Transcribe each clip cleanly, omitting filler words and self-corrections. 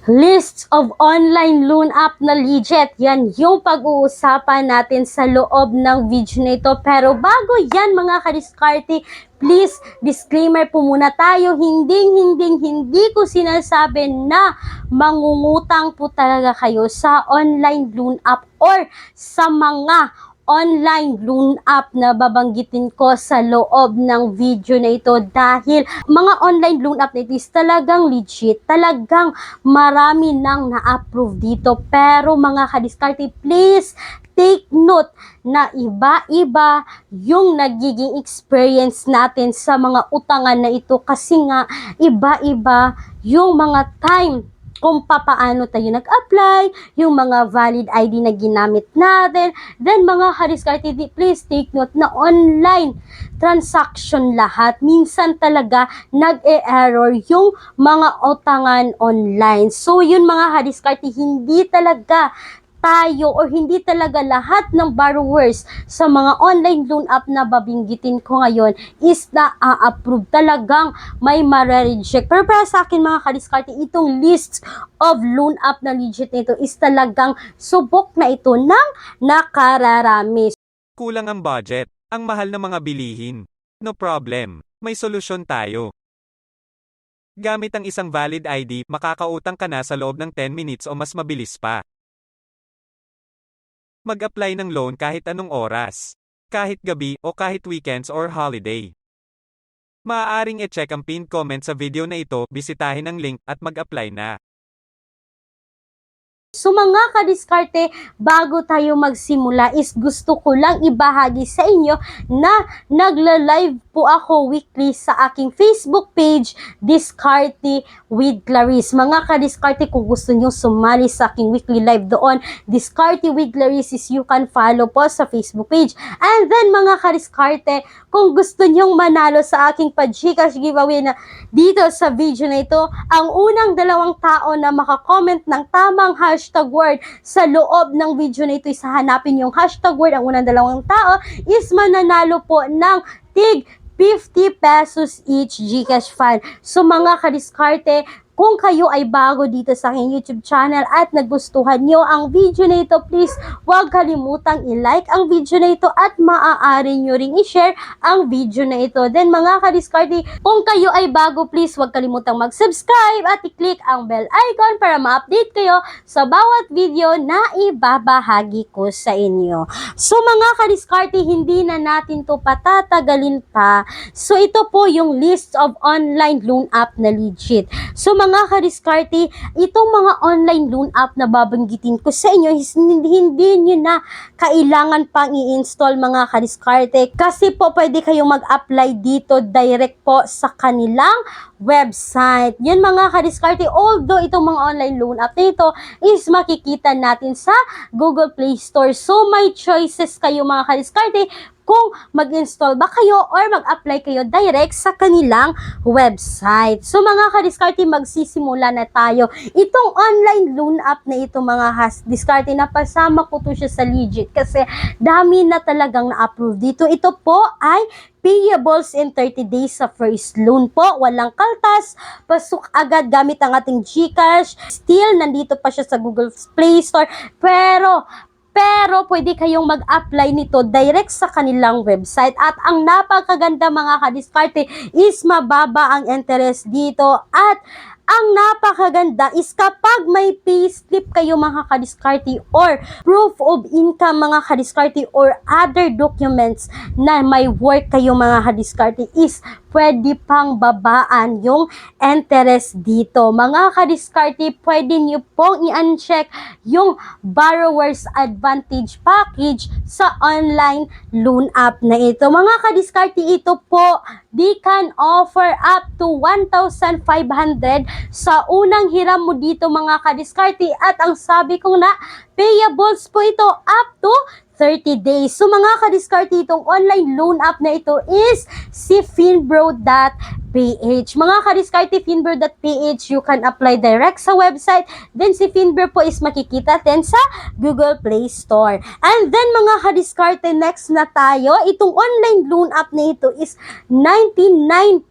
Lists of online loan app na legit. Yan yung pag-uusapan natin sa loob ng video na ito. Pero bago yan mga kadiskarte, please, disclaimer po muna tayo. Hindi ko sinasabi na mangungutang po talaga kayo sa online loan app or sa mga online loan app na babanggitin ko sa loob ng video na ito dahil mga online loan app na ito is talagang legit, talagang marami nang na-approve dito. Pero mga kadiskarte, please take note na iba-iba yung nagiging experience natin sa mga utangan na ito kasi nga iba-iba yung mga time kung papaano tayo nag-apply, yung mga valid ID na ginamit natin. Then mga kadiskarte, please take note na online transaction lahat. Minsan talaga nag-e-error yung mga utangan online. So yun mga kadiskarte, hindi talaga tayo or hindi talaga lahat ng borrowers sa mga online loan app na babinggitin ko ngayon is na-approve. Talagang may mare-reject. Pero para sa akin mga kadiskarte, itong list of loan app na legit nito is talagang subok na ito ng nakararami. Kulang ang budget, ang mahal ng mga bilihin. No problem, may solusyon tayo. Gamit ang isang valid ID, makakautang ka na sa loob ng 10 minutes o mas mabilis pa. Mag-apply ng loan kahit anong oras, kahit gabi o kahit weekends or holiday. Maaaring e-check ang pinned comment sa video na ito, bisitahin ang link at mag-apply na. So mga kadiskarte, bago tayo magsimula is gusto ko lang ibahagi sa inyo na nagla-live po ako weekly sa aking Facebook page, Diskarte with Clarice. Mga kadiskarte, kung gusto nyo sumali sa aking weekly live doon, Diskarte with Clarice is you can follow po sa Facebook page. And then mga kadiskarte, kung gusto nyong manalo sa aking pa-Gcash giveaway na dito sa video na ito, ang unang 2 tao na makakomment ng tamang hashtag word sa loob ng video na ito, hanapin yung hashtag word, ang unang 2 tao is mananalo po ng tig 50 pesos each Gcash fund. So mga kadiskarte, kung kayo ay bago dito sa aking YouTube channel at nagustuhan nyo ang video na ito, please huwag kalimutang i-like ang video na ito at maaari nyo ring i-share ang video na ito. Then mga kadiskarte, kung kayo ay bago, please huwag kalimutang mag-subscribe at i-click ang bell icon para ma-update kayo sa bawat video na ibabahagi ko sa inyo. So mga kadiskarte, hindi na natin to patatagalin pa. So ito po yung list of online loan app na legit. So mga kadiskarte, itong mga online loan app na babanggitin ko sa inyo, hindi nyo na kailangan pang i-install mga kadiskarte kasi po pwede kayong mag-apply dito direct po sa kanilang website. Yan mga kadiskarte, although itong mga online loan app na ito is makikita natin sa Google Play Store. So may choices kayo mga kadiskarte kung mag-install ba kayo or mag-apply kayo direct sa kanilang website. So mga kadiskarte, magsisimula na tayo. Itong online loan app na ito mga kadiskarte, napasama ko to siya sa legit kasi dami na talagang na-approve dito. Ito po ay payables in 30 days sa first loan po. Walang kaltas. Pasok agad gamit ang ating Gcash. Still, nandito pa siya sa Google Play Store. Pero pwede kayong mag-apply nito direct sa kanilang website. At ang napakaganda mga kadiskarte is mababa ang interest dito. At ang napakaganda is kapag may payslip kayo mga kadiskarte or proof of income mga kadiskarte or other documents na may work kayo mga kadiskarte is pwede pang babaan yung interest dito. Mga kadiskarte, pwede nyo pong i-uncheck yung borrower's advantage package sa online loan app na ito. Mga kadiskarte, ito po, they can offer up to 1,500 sa unang hiram mo dito mga kadiskarte. At ang sabi ko na, payables po ito up to 30 days. So mga kadiskarte, itong online loan app na ito is si Finbro.ph. Mga kadiskarte, Finbro.ph, you can apply direct sa website. Then si Finbro po is makikita din sa Google Play Store. And then mga kadiskarte, next na tayo. Itong online loan app na ito is 99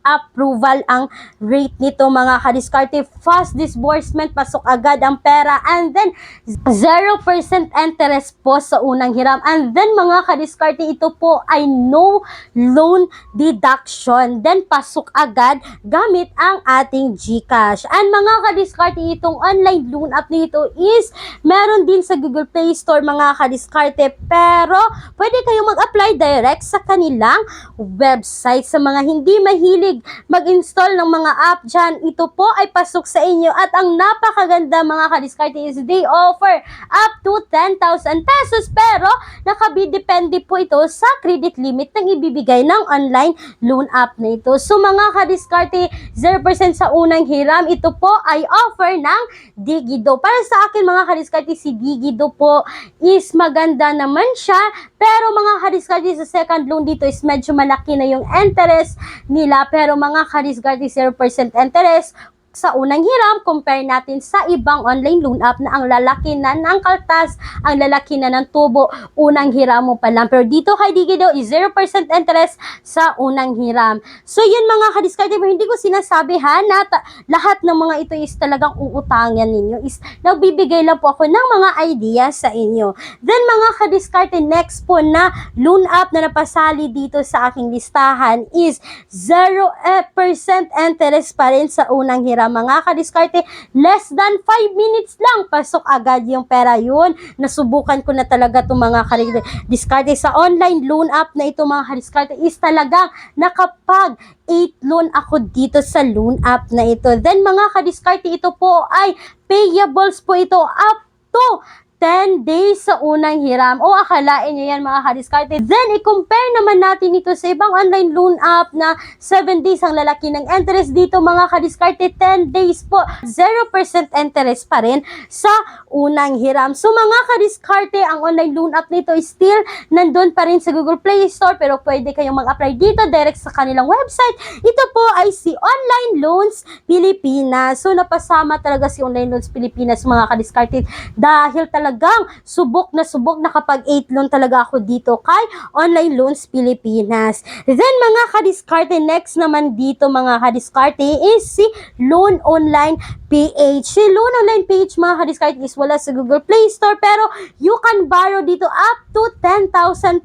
approval ang rate nito mga kadiskarte. Fast disbursement, pasok agad ang pera, and then 0% interest po sa unang hiram. And then mga kadiskarte, ito po ay no loan deduction. Then pasok agad gamit ang ating GCash. And mga kadiskarte, itong online loan app nito is meron din sa Google Play Store mga kadiskarte, pero pwede kayong mag-apply direct sa kanilang website. Sa mga hindi mahilig mag-install ng mga app dyan, ito po ay pasok sa inyo. At ang napakaganda mga kadiskarte is they offer up to 10,000 pesos, pero nakabidepende po ito sa credit limit ng ibibigay ng online loan app na ito. So mga kadiskarte, 0% sa unang hiram, ito po ay offer ng Digido. Para sa akin mga kadiskarte, si Digido po is maganda naman siya, pero mga kadiskarte, sa second loan dito is medyo malaki na yung interest nila, pero mga kadiskarte, 0% interest sa unang hiram, compare natin sa ibang online loan app na ang lalaki na ng kaltas, ang lalaki na ng tubo, unang hiram mo pa lang. Pero dito kay Digido is 0% interest sa unang hiram. So yun mga kadiskarte, hindi ko sinasabi ha na lahat ng mga ito is talagang uutangan ninyo, is nagbibigay lang po ako ng mga idea sa inyo. Then mga kadiskarte, next po na loan app na napasali dito sa aking listahan is 0% interest pa rin sa unang hiram. Mga kadiskarte, less than 5 minutes lang, pasok agad yung pera. Yun, nasubukan ko na talaga itong mga kadiskarte sa online loan app na ito mga kadiskarte, is talagang nakapag 8 loan ako dito sa loan app na ito. Then mga kadiskarte, ito po ay payables po ito up to 10 days sa unang hiram. O akalain nyo yan mga kadiskarte. Then i-compare naman natin ito sa ibang online loan app na 7 days ang lalaki ng interest. Dito mga kadiskarte, 10 days po, 0% interest pa rin sa unang hiram. So mga kadiskarte, ang online loan app nito is still nandun pa rin sa Google Play Store, pero pwede kayong mag-apply dito direct sa kanilang website. Ito po ay si Online Loans Pilipinas. So napasama talaga si Online Loans Pilipinas mga kadiskarte, dahil talagang subok na kapag 8 loan talaga ako dito kay Online Loans Pilipinas. Then mga kadiskarte, next naman dito mga kadiskarte is si Loan Online PH. Si Loan Online PH mga kadiskarte is wala sa Google Play Store, pero you can borrow dito up to 10,000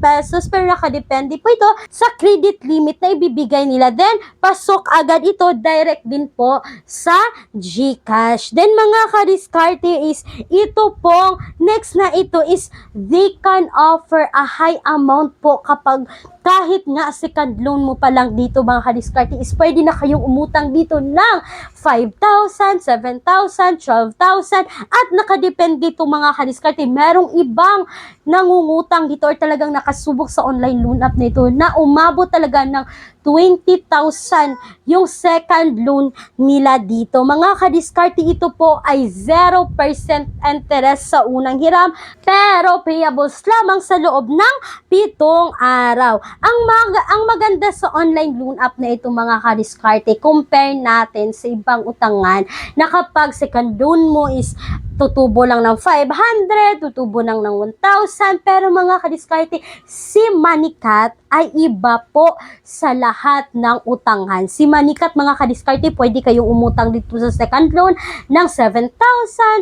pesos, pero nakadepende po ito sa credit limit na ibibigay nila. Then pasok agad ito direct din po sa GCash. Then mga kadiskarte is ito pong next na ito is they can offer a high amount po kapag kahit nga second loan mo pa lang dito mga kadiskarte, is pwede na kayong umutang dito ng 5,000, 7,000, 12,000 at nakadepende ito mga kadiskarte. Merong ibang nangungutang dito or talagang nakasubok sa online loan app nito na umabot talaga ng 20,000 yung second loan nila dito. Mga kadiskarte, ito po ay 0% interest sa unang hiram, pero payables lamang sa loob ng 7 araw. Ang maganda sa online loan app na ito mga kadiskarte, compare natin sa ibang utangan na kapag second loan mo is tutubo lang ng 500, tutubo lang ng 1,000, pero mga kadiskarte, si Manikat ay iba po sa lahat ng utangan. Si Manikat mga kadiskarte, pwede kayong umutang dito sa second loan ng 7,000,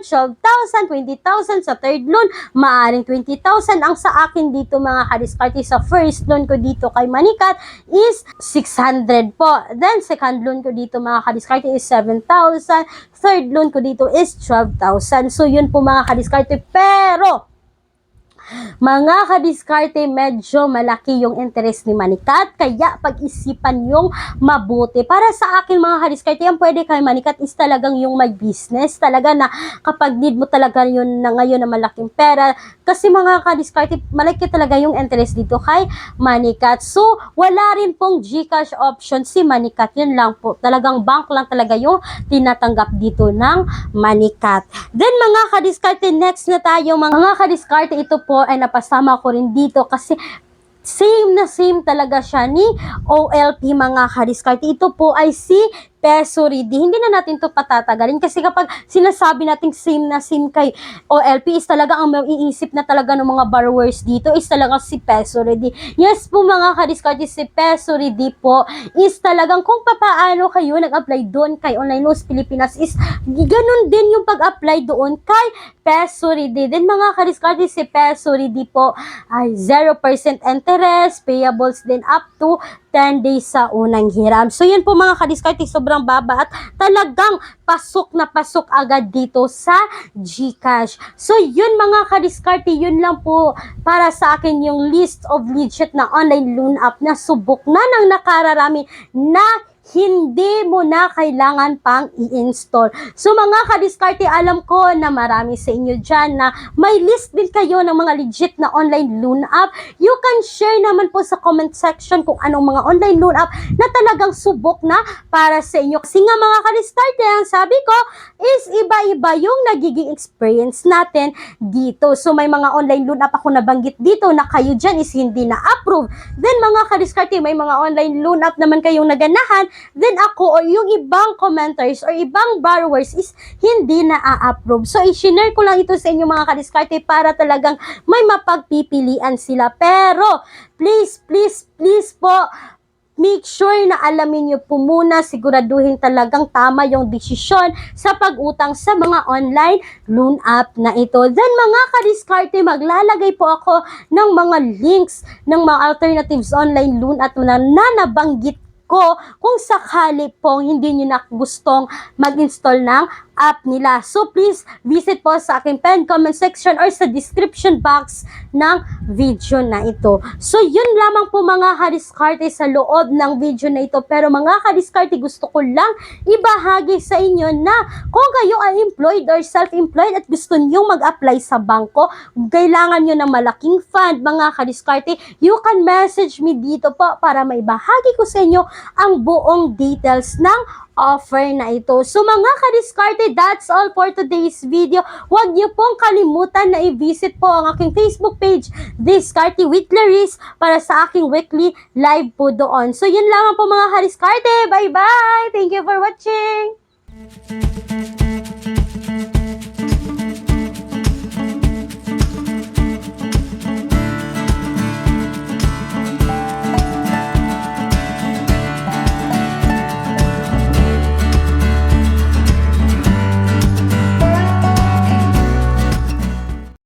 12,000, 20,000, sa third loan, maaring 20,000. Ang sa akin dito mga kadiskarte, sa first loan ko dito kay Manikat is 600 po. Then second loan ko dito mga kadiskarte is 7,000. Third loan ko dito is 12,000. So yun po mga kadiskarte, pero mga kadiskarte, medyo malaki yung interest ni Manikat, kaya pag-isipan yung mabuti. Para sa akin mga kadiskarte, yung pwede kay Manikat is talagang yung may business, talaga na kapag need mo talaga yun na ngayon na malaking pera, kasi mga kadiskarte, malaki talaga yung interest dito kay Manikat. So wala rin pong GCash option si Manikat, yun lang po, talagang bank lang talaga yung tinatanggap dito ng Manikat. Then mga kadiskarte, next na tayo mga kadiskarte, ito po ay napasama ko rin dito kasi same na same talaga siya ni OLP mga kadiskarte. Ito po ay si peso ready. Hindi na natin to patatagalin kasi kapag sinasabi nating same na same kay OLP is talaga ang maiisip na talaga ng mga borrowers dito is talaga si peso ready. Yes po mga kadiskarte, si peso ready po is talagang kung papaano kayo nag-apply doon kay Online Loans Pilipinas is ganun din yung pag-apply doon kay peso ready. Then mga kadiskarte, si peso ready po ay 0% interest, payables din up to 10 days sa unang hiram. So yun po mga kadiskarte, sobrang baba at talagang pasok na pasok agad dito sa GCash. So yun mga kadiskarte, yun lang po para sa akin yung list of legit na online loan app na subok na ng nakararami na hindi mo na kailangan pang i-install. So mga kadiskarte, alam ko na marami sa inyo dyan na may list din kayo ng mga legit na online loan app. You can share naman po sa comment section kung anong mga online loan app na talagang subok na para sa inyo. Kasi nga mga kadiskarte, ang sabi ko is iba-iba yung nagiging experience natin dito. So may mga online loan app ako nabanggit dito na kayo dyan is hindi na-approve. Then mga kadiskarte, may mga online loan app naman kayong naganahan. Then ako or yung ibang commenters or ibang borrowers is hindi na-approve. So i-share ko lang ito sa inyo mga kadiskarte para talagang may mapagpipilian sila. Pero please po, make sure na alamin nyo po muna, siguraduhin talagang tama yung desisyon sa pag-utang sa mga online loan app na ito. Then mga kadiskarte, maglalagay po ako ng mga links ng mga alternatives online loan at na nabanggit ko kung sakali pong hindi nyo na gustong mag-install ng app nila. So please visit po sa aking pen comment section or sa description box ng video na ito. So yun lamang po mga kadiskarte sa loob ng video na ito. Pero mga kadiskarte, gusto ko lang ibahagi sa inyo na kung kayo ay employed or self-employed at gusto nyo mag-apply sa bangko, kailangan nyo ng malaking fund mga kadiskarte, you can message me dito po para maibahagi ko sa inyo ang buong details ng offer na ito. So mga kadiskarte, that's all for today's video. Huwag niyo pong kalimutan na i-visit po ang aking Facebook page, Diskarte with Clarice, para sa aking weekly live po doon. So yun lamang po mga kadiskarte. Bye-bye! Thank you for watching!